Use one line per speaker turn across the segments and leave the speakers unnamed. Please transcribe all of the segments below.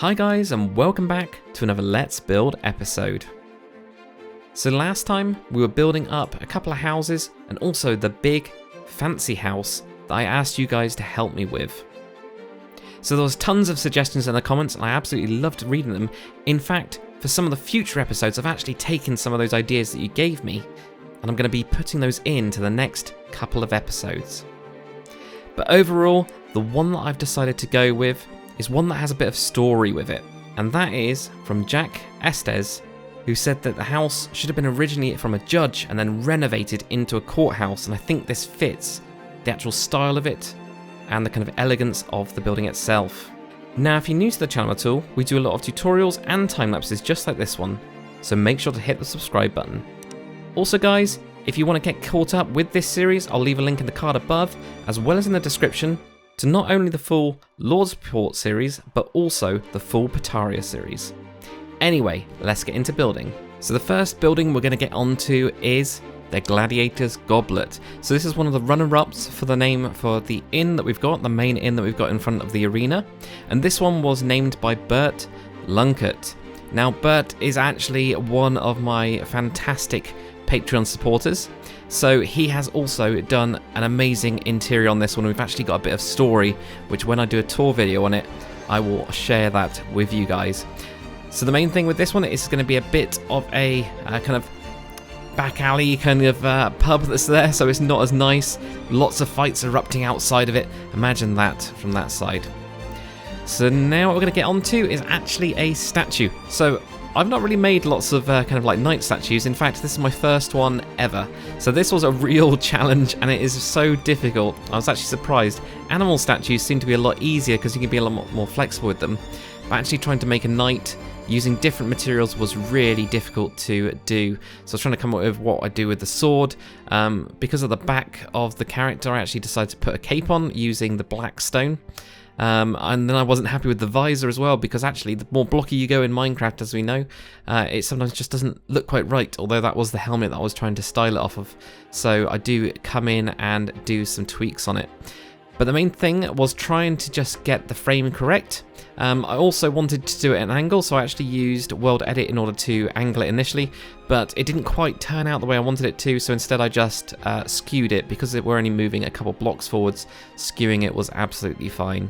Hi guys, and welcome back to another Let's Build episode. So last time we were building up a couple of houses and also the big fancy house that I asked you guys to help me with. So there was tons of suggestions in the comments and I absolutely loved reading them. In fact, for some of the future episodes I've actually taken some of those ideas that you gave me and I'm going to be putting those into the next couple of episodes. But overall, the one that I've decided to go with is one that has a bit of story with it, and that is from Jack Estes, who said that the house should have been originally from a judge and then renovated into a courthouse, and I think this fits the actual style of it and the kind of elegance of the building itself. Now, if you're new to the channel at all, we do a lot of tutorials and time lapses just like this one, so make sure to hit the subscribe button. Also guys, if you want to get caught up with this series, I'll leave a link in the card above, as well as in the description, to not only the full Lordsport series, but also the full Pataria series. Anyway, let's get into building. So the first building we're going to get onto is the Gladiators Goblet. So this is one of the runner-ups for the name for the inn that we've got, the main inn that we've got in front of the arena. And this one was named by Bert Lunkert. Now Bert is actually one of my fantastic Patreon supporters. So he has also done an amazing interior on this one. We've actually got a bit of story, which when I do a tour video on it, I will share that with you guys. So the main thing with this one is going to be a bit of a kind of back alley kind of pub that's there, so it's not as nice. Lots of fights erupting outside of it. Imagine that from that side. So now what we're going to get onto is actually a statue. So I've not really made lots of kind of like knight statues. In fact, this is my first one ever. So this was a real challenge and it is so difficult. I was actually surprised. Animal statues seem to be a lot easier because you can be a lot more flexible with them. But actually trying to make a knight using different materials was really difficult to do. So I was trying to come up with what I do with the sword. Because of the back of the character, I actually decided to put a cape on using the black stone. And then I wasn't happy with the visor as well, because actually the more blocky you go in Minecraft, as we know, it sometimes just doesn't look quite right, although that was the helmet that I was trying to style it off of. So I do come in and do some tweaks on it. But the main thing was trying to just get the frame correct. I also wanted to do it at an angle, so I actually used World Edit in order to angle it initially, but it didn't quite turn out the way I wanted it to, so instead I just skewed it. Because we're only moving a couple blocks forwards, skewing it was absolutely fine.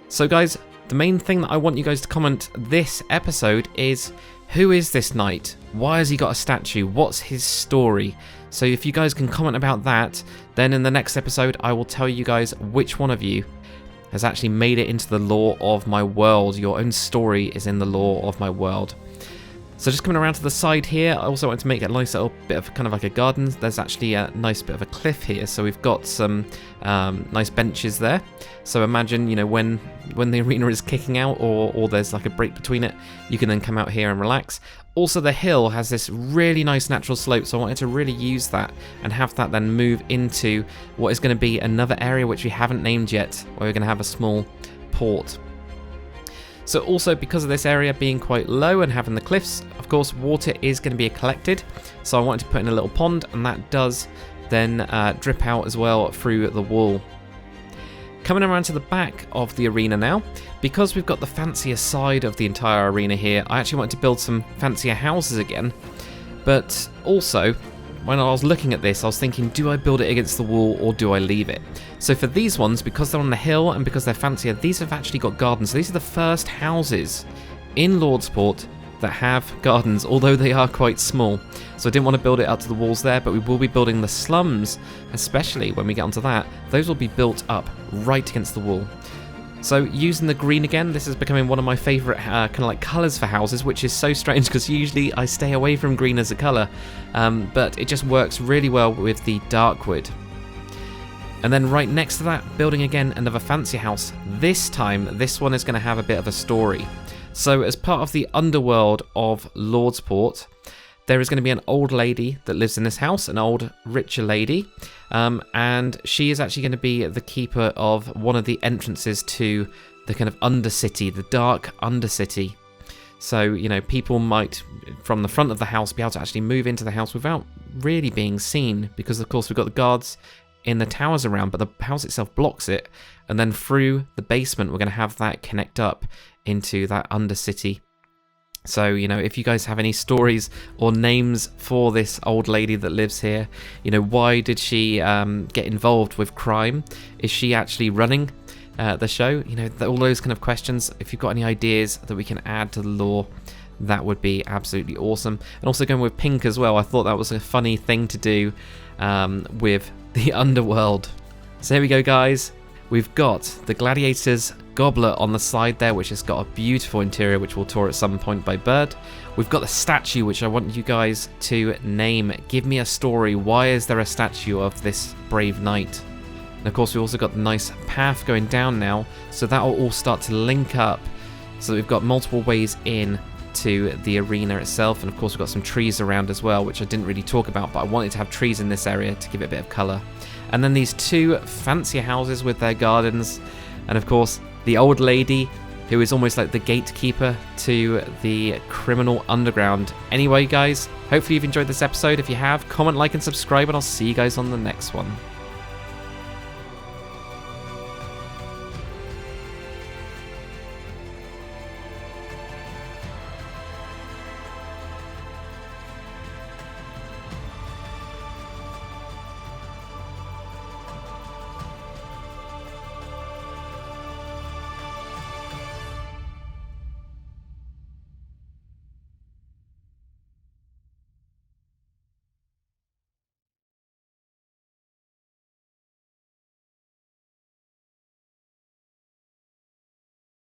So guys, the main thing that I want you guys to comment this episode is, who is this knight? Why has he got a statue? What's his story? So if you guys can comment about that, then in the next episode I will tell you guys which one of you has actually made it into the lore of my world. Your own story is in the lore of my world. So just coming around to the side here, I also want to make a nice little bit of kind of like a garden. There's actually a nice bit of a cliff here, so we've got some nice benches there. So imagine, you know, when the arena is kicking out or there's like a break between it, you can then come out here and relax. Also, the hill has this really nice natural slope, so I wanted to really use that and have that then move into what is going to be another area which we haven't named yet, where we're going to have a small port. So also, because of this area being quite low and having the cliffs, of course water is going to be collected, so I wanted to put in a little pond, and that does then drip out as well through the wall. Coming around to the back of the arena now, because we've got the fancier side of the entire arena here, I actually wanted to build some fancier houses again, but also when I was looking at this, I was thinking, do I build it against the wall or do I leave it? So for these ones, because they're on the hill and because they're fancier, these have actually got gardens. So these are the first houses in Lordsport that have gardens, although they are quite small. So I didn't want to build it up to the walls there, but we will be building the slums, especially when we get onto that. Those will be built up right against the wall. So using the green again, this is becoming one of my favourite kind of like colours for houses, which is so strange because usually I stay away from green as a colour, but it just works really well with the dark wood. And then right next to that, building again another fancy house. This time, this one is going to have a bit of a story. So as part of the underworld of Lordsport, there is going to be an old lady that lives in this house, an old richer lady, and she is actually going to be the keeper of one of the entrances to the kind of undercity, the dark undercity. So, you know, people might, from the front of the house, be able to actually move into the house without really being seen, because of course we've got the guards in the towers around, but the house itself blocks it. And then through the basement, we're going to have that connect up into that undercity. So, you know, if you guys have any stories or names for this old lady that lives here, you know, why did she get involved with crime? Is she actually running the show? You know, all those kind of questions. If you've got any ideas that we can add to the lore, that would be absolutely awesome. And also going with pink as well. I thought that was a funny thing to do with the underworld. So here we go, guys. We've got the Gladiators Goblet on the side there, which has got a beautiful interior, which we'll tour at some point by Bird. We've got the statue, which I want you guys to name. Give me a story. Why is there a statue of this brave knight? And of course, we've also got the nice path going down now, so that will all start to link up. So we've got multiple ways in to the arena itself, and of course we've got some trees around as well, which I didn't really talk about, but I wanted to have trees in this area to give it a bit of colour. And then these two fancier houses with their gardens, and of course the old lady who is almost like the gatekeeper to the criminal underground. Anyway, guys, hopefully you've enjoyed this episode. If you have, comment, like and subscribe, and I'll see you guys on the next one.